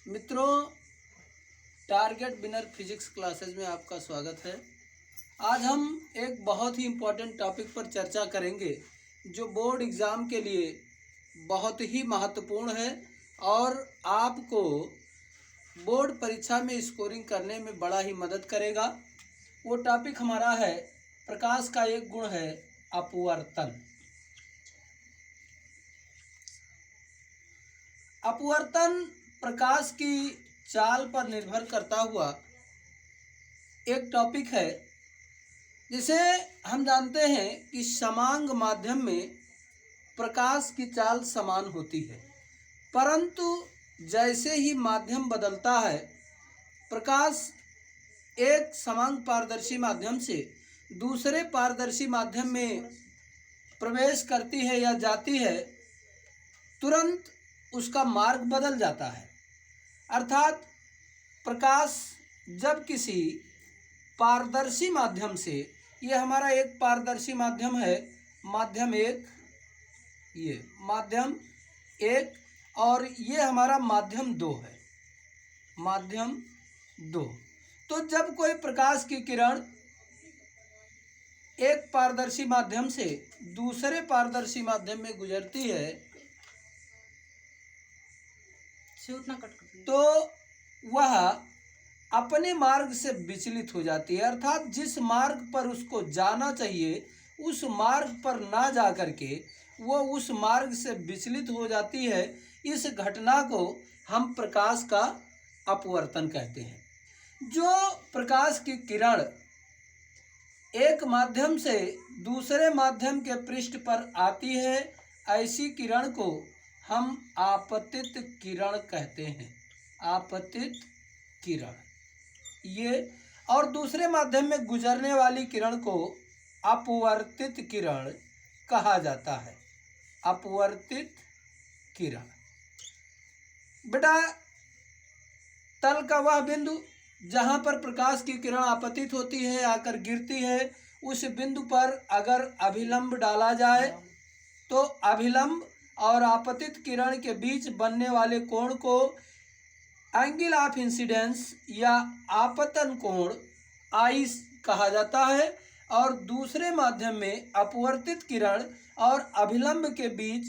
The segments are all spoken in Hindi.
मित्रों, टारगेट विनर फिजिक्स क्लासेस में आपका स्वागत है। आज हम एक बहुत ही इम्पोर्टेंट टॉपिक पर चर्चा करेंगे जो बोर्ड एग्ज़ाम के लिए बहुत ही महत्वपूर्ण है और आपको बोर्ड परीक्षा में स्कोरिंग करने में बड़ा ही मदद करेगा। वो टॉपिक हमारा है प्रकाश का एक गुण है अपवर्तन। अपवर्तन प्रकाश की चाल पर निर्भर करता हुआ एक टॉपिक है, जिसे हम जानते हैं कि समांग माध्यम में प्रकाश की चाल समान होती है, परंतु जैसे ही माध्यम बदलता है, प्रकाश एक समांग पारदर्शी माध्यम से दूसरे पारदर्शी माध्यम में प्रवेश करती है या जाती है, तुरंत उसका मार्ग बदल जाता है। अर्थात प्रकाश जब किसी पारदर्शी माध्यम से, ये हमारा एक पारदर्शी माध्यम है, माध्यम एक, ये माध्यम एक और ये हमारा माध्यम दो है, माध्यम दो। तो जब कोई प्रकाश की किरण एक पारदर्शी माध्यम से दूसरे पारदर्शी माध्यम में गुजरती है तो वह अपने मार्ग से विचलित हो जाती है। अर्थात जिस मार्ग पर उसको जाना चाहिए उस मार्ग पर ना जा करके वो उस मार्ग से विचलित हो जाती है। इस घटना को हम प्रकाश का अपवर्तन कहते हैं। जो प्रकाश की किरण एक माध्यम से दूसरे माध्यम के पृष्ठ पर आती है, ऐसी किरण को हम आपतित किरण कहते हैं। आपतित किरण ये, और दूसरे माध्यम में गुजरने वाली किरण को अपवर्तित किरण कहा जाता है। अपवर्तित किरण। बेटा, तल का वह बिंदु जहाँ पर प्रकाश की किरण आपतित होती है, आकर गिरती है, उस बिंदु पर अगर अभिलंब डाला जाए तो अभिलंब और आपतित किरण के बीच बनने वाले कोण को एंगल ऑफ इंसिडेंस या आपतन कोण आई कहा जाता है। और दूसरे माध्यम में अपवर्तित किरण और अभिलंब के बीच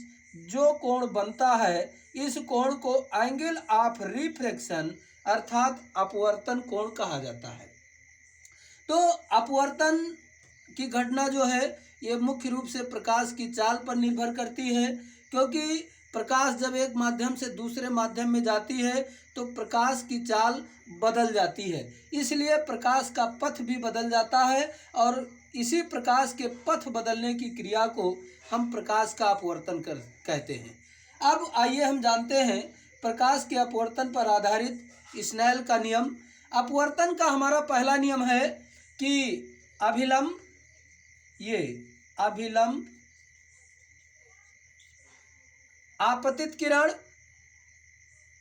जो कोण बनता है, इस कोण को एंगल ऑफ रिफ्रैक्शन अर्थात अपवर्तन कोण कहा जाता है। तो अपवर्तन की घटना जो है ये मुख्य रूप से प्रकाश की चाल पर निर्भर करती है, क्योंकि प्रकाश जब एक माध्यम से दूसरे माध्यम में जाती है तो प्रकाश की चाल बदल जाती है, इसलिए प्रकाश का पथ भी बदल जाता है और इसी प्रकाश के पथ बदलने की क्रिया को हम प्रकाश का अपवर्तन कहते हैं। अब आइए हम जानते हैं प्रकाश के अपवर्तन पर आधारित स्नेल का नियम। अपवर्तन का हमारा पहला नियम है कि अभिलंब, ये अभिलंब, आपतित किरण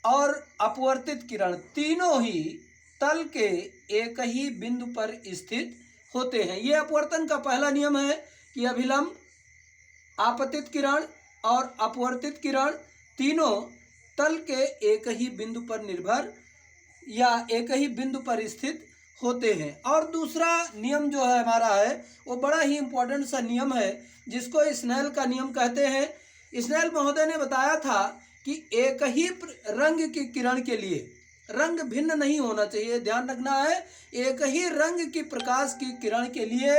और अपवर्तित किरण तीनों ही तल के एक ही बिंदु पर स्थित होते हैं। ये अपवर्तन का पहला नियम है कि अभिलंब, आपतित किरण और अपवर्तित किरण तीनों तल के एक ही बिंदु पर निर्भर या एक ही बिंदु पर स्थित होते हैं। और दूसरा नियम जो है हमारा है वो बड़ा ही इम्पोर्टेंट सा नियम है, जिसको स्नेल का नियम कहते हैं। स्नेल महोदय ने बताया था कि एक ही रंग की किरण के लिए रंग भिन्न नहीं होना चाहिए, ध्यान रखना है। एक ही रंग की प्रकाश की किरण के लिए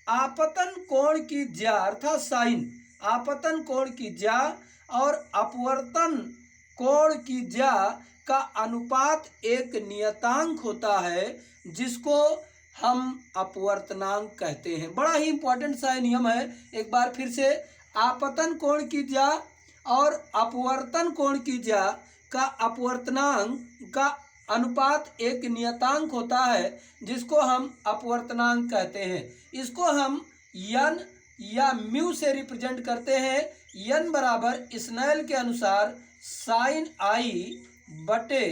आपतन कोण की ज्या अर्थात साइन, आपतन कोण की ज्या और अपवर्तन कोण की ज्या का अनुपात एक नियतांक होता है, जिसको हम अपवर्तनांक कहते हैं। बड़ा ही इंपॉर्टेंट सा नियम है। एक बार फिर से, आपतन कोण की ज्या और अपवर्तन कोण की ज्या का अपवर्तनांक का अनुपात एक नियतांक होता है, जिसको हम अपवर्तनांक कहते हैं। इसको हम यन या म्यू से रिप्रेजेंट करते हैं। यन बराबर स्नेल के अनुसार साइन आई बटे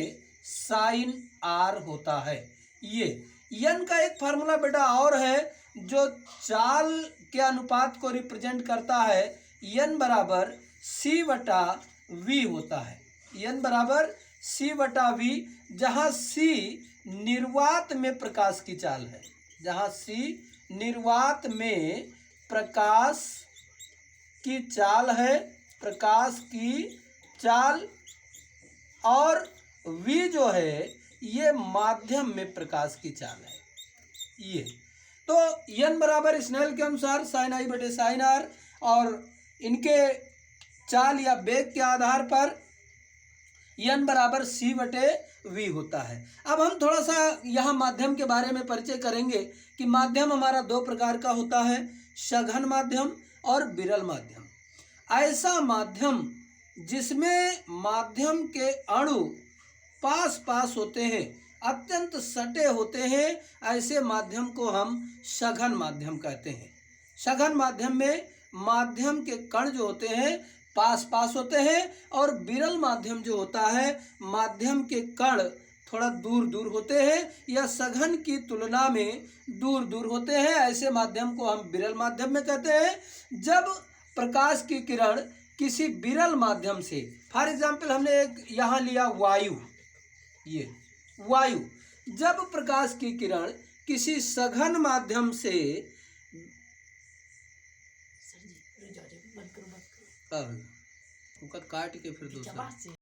साइन आर होता है। ये यन का एक फार्मूला बेटा और है जो चाल के अनुपात को रिप्रेजेंट करता है। यन बराबर सी बटा वी होता है। यन बराबर C/V, जहाँ C निर्वात में प्रकाश की चाल है, जहाँ C निर्वात में प्रकाश की चाल है, प्रकाश की चाल, और V जो है ये माध्यम में प्रकाश की चाल है। ये तो n बराबर स्नेल के अनुसार साइन आई बटे साइन आर, और इनके चाल या वेग के आधार पर n बराबर C/V होता है। अब हम थोड़ा सा यहाँ माध्यम के बारे में परिचय करेंगे कि माध्यम हमारा दो प्रकार का होता है, सघन माध्यम और विरल माध्यम। ऐसा माध्यम जिसमें माध्यम के अणु पास पास होते हैं, अत्यंत सटे होते हैं, ऐसे माध्यम को हम सघन माध्यम कहते हैं। सघन माध्यम में माध्यम के कण जो होते हैं पास पास होते हैं, और विरल माध्यम जो होता है माध्यम के कण थोड़ा दूर दूर होते हैं या सघन की तुलना में दूर दूर होते हैं। ऐसे माध्यम को हम विरल माध्यम में कहते हैं। जब प्रकाश की किरण किसी विरल माध्यम से, फॉर एग्जाम्पल हमने एक यहाँ लिया वायु, ये वायु, जब प्रकाश की किरण किसी सघन माध्यम से उनका काट के फिर दूसरा